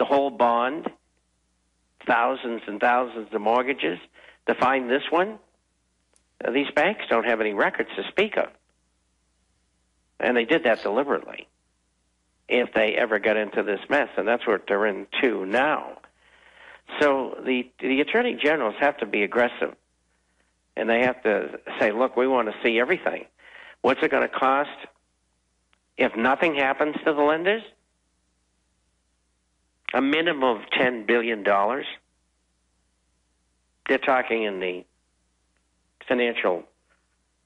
the whole bond, thousands and thousands of mortgages, to find this one. These banks don't have any records to speak of. And they did that deliberately if they ever got into this mess, and that's what they're into now. So the attorney generals have to be aggressive, and they have to say, look, we want to see everything. What's it going to cost if nothing happens to the lenders? A minimum of $10 billion. They're talking in the financial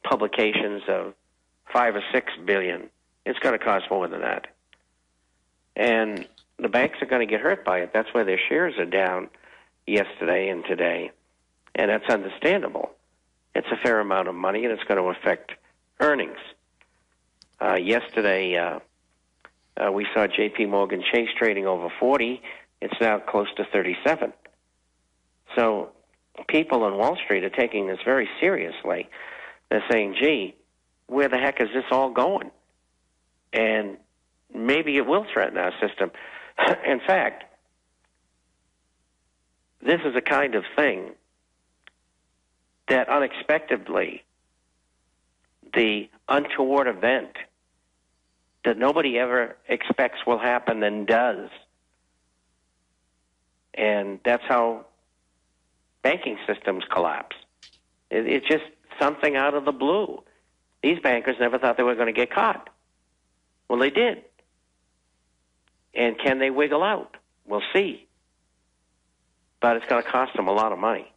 publications of $5 or $6 billion. It's going to cost more than that. And the banks are going to get hurt by it. That's why their shares are down yesterday and today. And that's understandable. It's a fair amount of money, and it's going to affect earnings. Yesterday, we saw J.P. Morgan Chase trading over 40. It's now close to 37. So people on Wall Street are taking this very seriously. They're saying, gee, where the heck is this all going? And maybe it will threaten our system. In fact, this is a kind of thing that unexpectedly, the untoward event that nobody ever expects will happen and does. And that's how banking systems collapse. It's just something out of the blue. These bankers never thought they were going to get caught. Well, they did. And can they wiggle out? We'll see. But it's going to cost them a lot of money.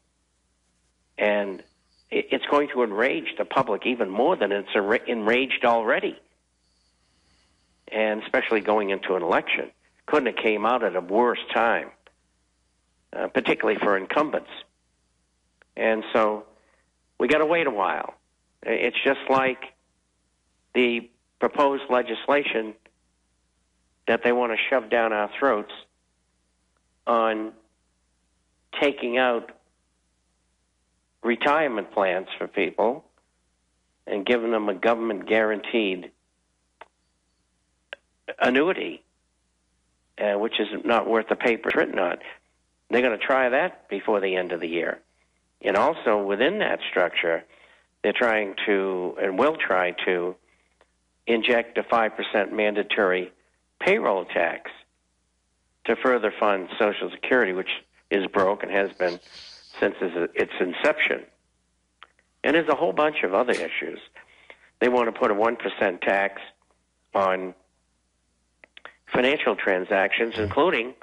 And it's going to enrage the public even more than it's enraged already. And especially going into an election. Couldn't have came out at a worse time, particularly for incumbents. And so we got to wait a while. It's just like the proposed legislation that they want to shove down our throats on taking out retirement plans for people and giving them a government-guaranteed annuity, which is not worth the paper it's written on. They're going to try that before the end of the year. And also within that structure, they're trying to, and will try to, inject a 5% mandatory payroll tax to further fund Social Security, which is broke and has been since its inception. And there's a whole bunch of other issues. They want to put a 1% tax on financial transactions, including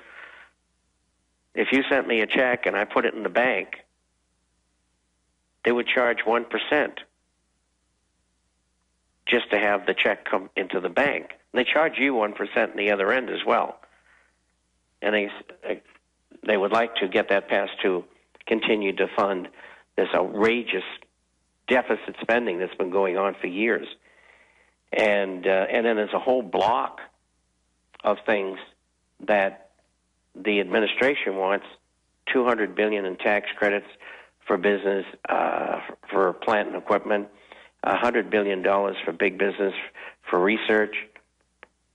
if you sent me a check and I put it in the bank, they would charge 1% just to have the check come into the bank. And they charge you 1% in the other end as well. And they would like to get that passed to continue to fund this outrageous deficit spending that's been going on for years. And then there's a whole block of things that the administration wants: $200 billion in tax credits for business, for plant and equipment, $100 billion for big business, for research.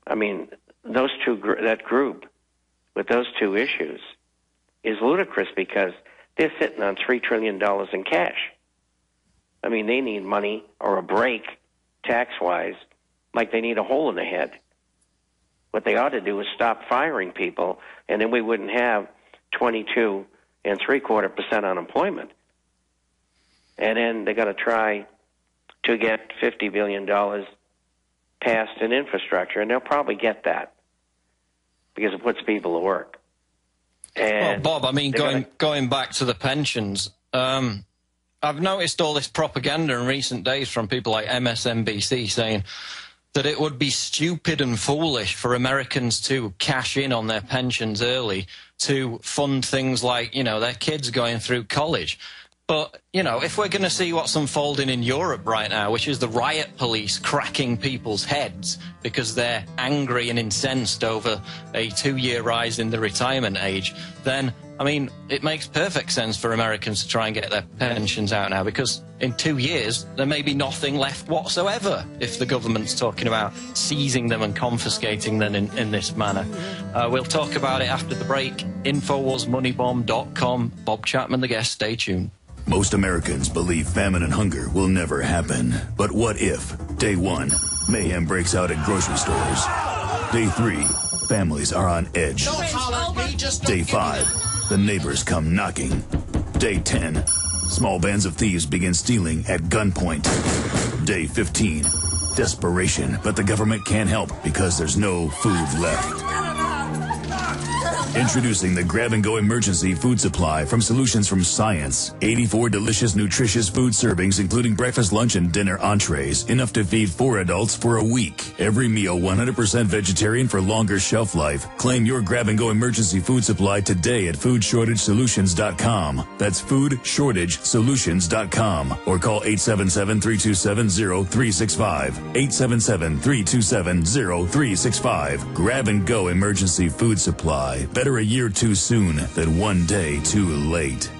I mean, that group with those two issues is ludicrous because they're sitting on $3 trillion in cash. I mean, they need money or a break tax-wise like they need a hole in the head. What they ought to do is stop firing people, and then we wouldn't have 22.75% unemployment. And then they're going to try to get $50 billion passed in infrastructure, and they'll probably get that because it puts people to work. And well, Bob, I mean, going back to the pensions, I've noticed all this propaganda in recent days from people like MSNBC saying that it would be stupid and foolish for Americans to cash in on their pensions early to fund things like, their kids going through college. But, you know, if we're going to see what's unfolding in Europe right now, which is the riot police cracking people's heads because they're angry and incensed over a 2-year rise in the retirement age, then, I mean, it makes perfect sense for Americans to try and get their pensions out now, because in 2 years, there may be nothing left whatsoever if the government's talking about seizing them and confiscating them in this manner. We'll talk about it after the break. Infowarsmoneybomb.com. Bob Chapman, the guest. Stay tuned. Most Americans believe famine and hunger will never happen. But what if? Day 1, mayhem breaks out at grocery stores. Day 3, families are on edge. Day 5, the neighbors come knocking. Day 10, small bands of thieves begin stealing at gunpoint. Day 15, desperation, but the government can't help because there's no food left. Introducing the Grab-and-Go Emergency Food Supply from Solutions from Science. 84 delicious, nutritious food servings, including breakfast, lunch, and dinner entrees. Enough to feed 4 adults for a week. Every meal 100% vegetarian for longer shelf life. Claim your Grab-and-Go Emergency Food Supply today at foodshortagesolutions.com. That's foodshortagesolutions.com. Or call 877-327-0365. 877-327-0365. Grab-and-Go Emergency Food Supply. Better a year too soon than one day too late.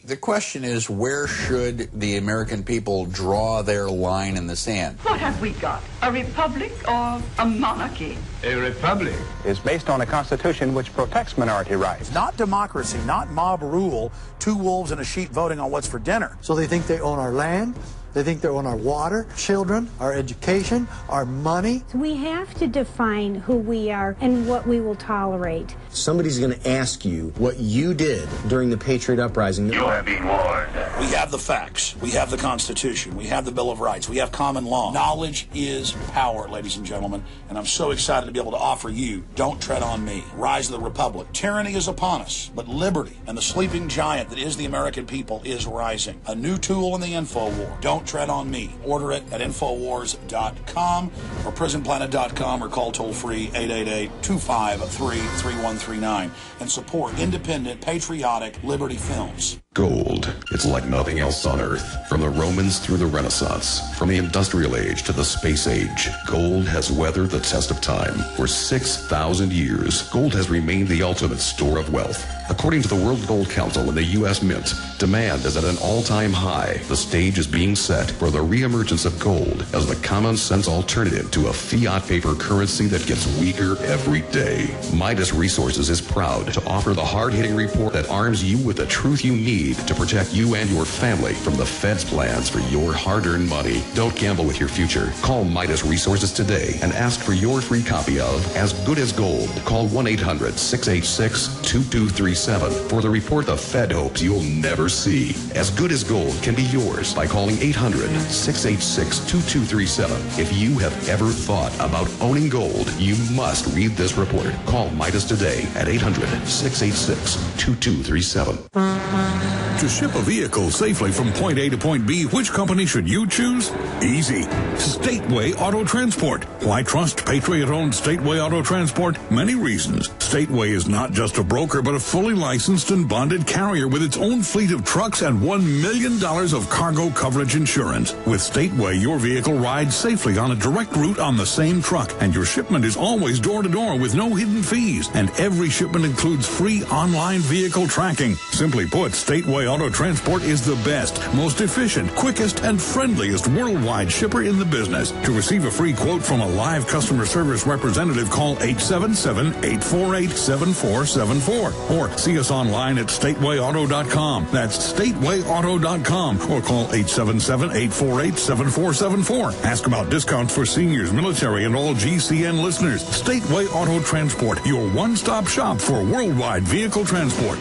The question is, where should the American people draw their line in the sand? What have we got? A republic or a monarchy? A republic is based on a constitution which protects minority rights. Not democracy, not mob rule, 2 wolves and a sheep voting on what's for dinner. So they think they own our land, they think they own our water, children, our education, our money. We have to define who we are and what we will tolerate. Somebody's going to ask you what you did during the Patriot Uprising. You have been warned. We have the facts. We have the Constitution. We have the Bill of Rights. We have common law. Knowledge is power, ladies and gentlemen. And I'm so excited to be able to offer you Don't Tread on Me, Rise of the Republic. Tyranny is upon us, but liberty and the sleeping giant that is the American people is rising. A new tool in the info war. Don't Tread on Me. Order it at Infowars.com or PrisonPlanet.com or call toll-free 888-253-3139 and support independent, patriotic Liberty films. Gold. It's like nothing else on Earth. From the Romans through the Renaissance, from the Industrial Age to the Space Age, gold has weathered the test of time. For 6,000 years, gold has remained the ultimate store of wealth. According to the World Gold Council and the U.S. Mint, demand is at an all-time high. The stage is being set for the reemergence of gold as the common-sense alternative to a fiat paper currency that gets weaker every day. Midas Resources is proud to offer the hard-hitting report that arms you with the truth you need to protect you and your family from the Fed's plans for your hard-earned money. Don't gamble with your future. Call Midas Resources today and ask for your free copy of As Good as Gold. Call 1-800-686-2237 for the report the Fed hopes you'll never see. As Good as Gold can be yours by calling 800-686-2237. If you have ever thought about owning gold, you must read this report. Call Midas today at 800-686-2237. To ship a vehicle safely from point A to point B, which company should you choose? Easy. Stateway Auto Transport. Why trust Patriot-owned Stateway Auto Transport? Many reasons. Stateway is not just a broker, but a fully licensed and bonded carrier with its own fleet of trucks and $1 million of cargo coverage insurance. With Stateway, your vehicle rides safely on a direct route on the same truck, and your shipment is always door-to-door with no hidden fees. And every shipment includes free online vehicle tracking. Simply put, Stateway Auto Transport is the best, most efficient, quickest, and friendliest worldwide shipper in the business. To receive a free quote from a live customer service representative, call 877-848-7474 or see us online at statewayauto.com. That's statewayauto.com or call 877-848-7474. Ask about discounts for seniors, military, and all GCN listeners. Stateway Auto Transport, your one-stop shop for worldwide vehicle transport.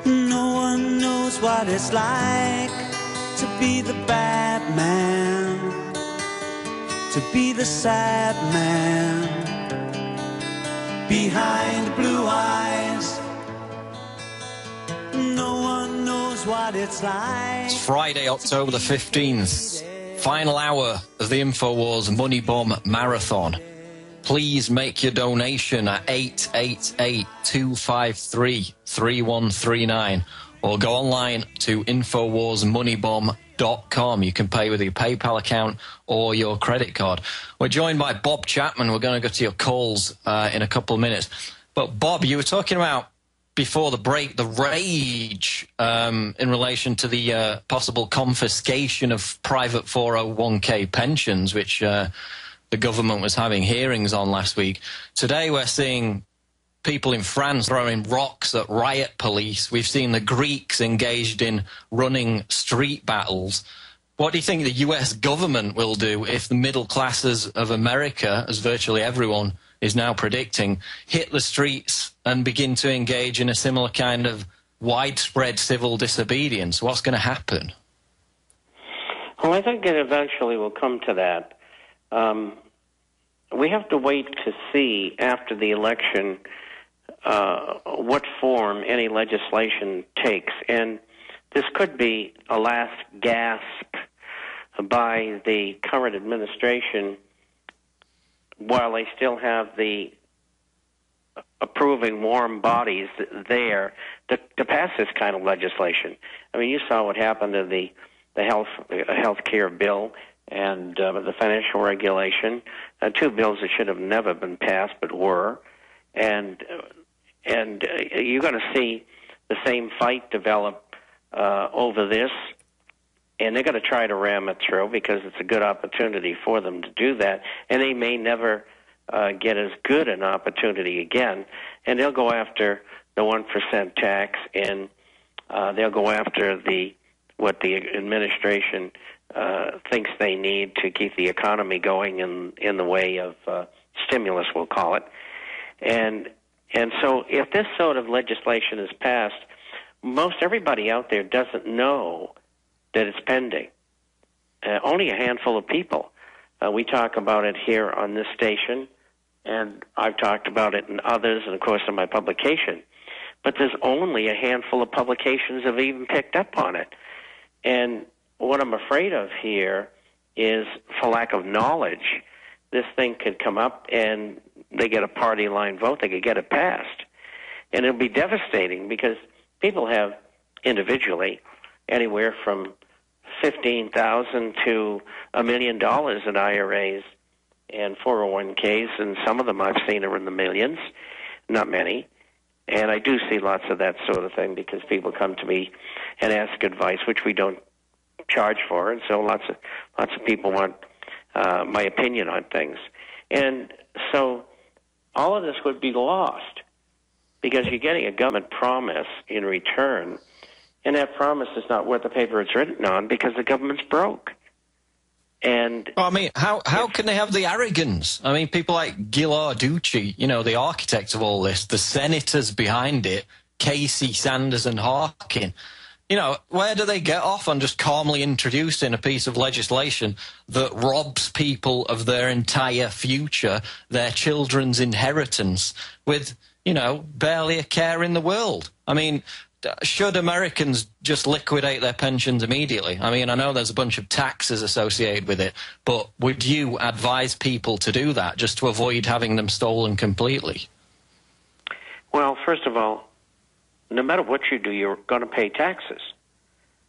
No one knows what it's like to be the bad man, to be the sad man behind blue eyes. No one knows what it's like. It's Friday, October the 15th. Final hour of the Infowars Moneybomb Marathon. please make your donation at 888-253-3139 or go online to InfowarsMoneybomb.com. You can pay with your PayPal account or your credit card. We're joined by Bob Chapman. We're going to go to your calls in a couple of minutes. But, Bob, you were talking about, before the break, the rage in relation to the possible confiscation of private 401k pensions, which the government was having hearings on last week. Today we're seeing people in France throwing rocks at riot police. We've seen the Greeks engaged in running street battles. What do you think the US government will do if the middle classes of America, as virtually everyone is now predicting, hit the streets and begin to engage in a similar kind of widespread civil disobedience? What's going to happen? Well, I think it eventually will come to that. We have to wait to see after the election what form any legislation takes. And this could be a last gasp by the current administration while they still have the approving warm bodies there to pass this kind of legislation. I mean, you saw what happened to the health care bill and the financial regulation, two bills that should have never been passed but were. And you're going to see the same fight develop over this, and they're going to try to ram it through because it's a good opportunity for them to do that, and they may never get as good an opportunity again, and they'll go after the 1% tax, and they'll go after what the administration thinks they need to keep the economy going in the way of stimulus, we'll call it. And so if this sort of legislation is passed, most everybody out there doesn't know that it's pending. Only a handful of people. We talk about it here on this station, and I've talked about it in others, and of course in my publication. But there's only a handful of publications that have even picked up on it. And what I'm afraid of here is, for lack of knowledge, this thing could come up and they get a party line vote, they could get it passed. And it'll be devastating because people have individually anywhere from $15,000 to $1 million in IRAs and 401ks, and some of them I've seen are in the millions, not many. And I do see lots of that sort of thing because people come to me and ask advice, which we don't charge for, and so lots of people want my opinion on things. And so all of this would be lost because you're getting a government promise in return, and that promise is not worth the paper it's written on because the government's broke. And well, I mean, how can they have the arrogance? I mean, people like Gil Ducey, you know, the architect of all this, the senators behind it, Casey, Sanders, and Harkin. You know, where do they get off on just calmly introducing a piece of legislation that robs people of their entire future, their children's inheritance, with, you know, barely a care in the world? I mean, should Americans just liquidate their pensions immediately? I mean, I know there's a bunch of taxes associated with it, but would you advise people to do that just to avoid having them stolen completely? Well, first of all, no matter what you do, you're going to pay taxes,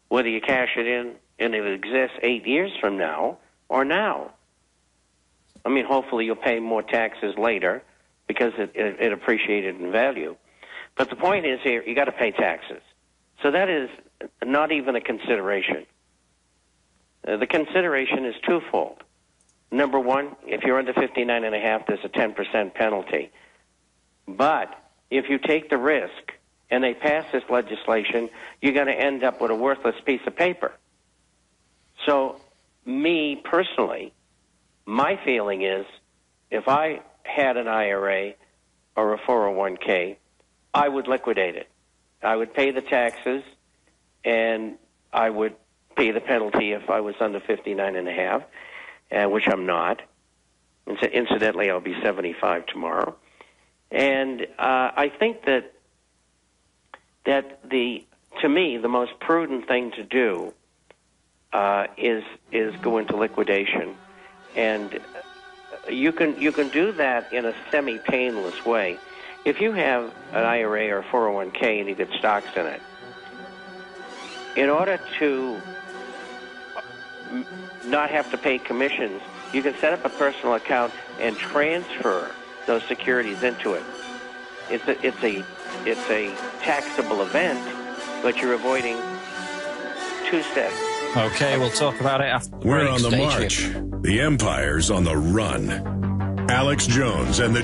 whether you cash it in and it exists 8 years from now or now. I mean, hopefully you'll pay more taxes later because it appreciated in value. But the point is here, you got to pay taxes. So that is not even a consideration. The consideration is twofold. Number one, if you're under 59.5, there's a 10% penalty. But if you take the risk and they pass this legislation, you're going to end up with a worthless piece of paper. So me personally, my feeling is if I had an IRA or a 401k, I would liquidate it. I would pay the taxes, and I would pay the penalty if I was under 59.5, which I'm not. Incidentally, I'll be 75 tomorrow. And I think that to me, the most prudent thing to do is go into liquidation. And you can do that in a semi-painless way. If you have an IRA or 401k and you get stocks in it, in order to not have to pay commissions, you can set up a personal account and transfer those securities into it. It's a taxable event, but you're avoiding 2 steps. Okay, we'll talk about it after. We're on the march. The empire's on the run. Alex Jones and the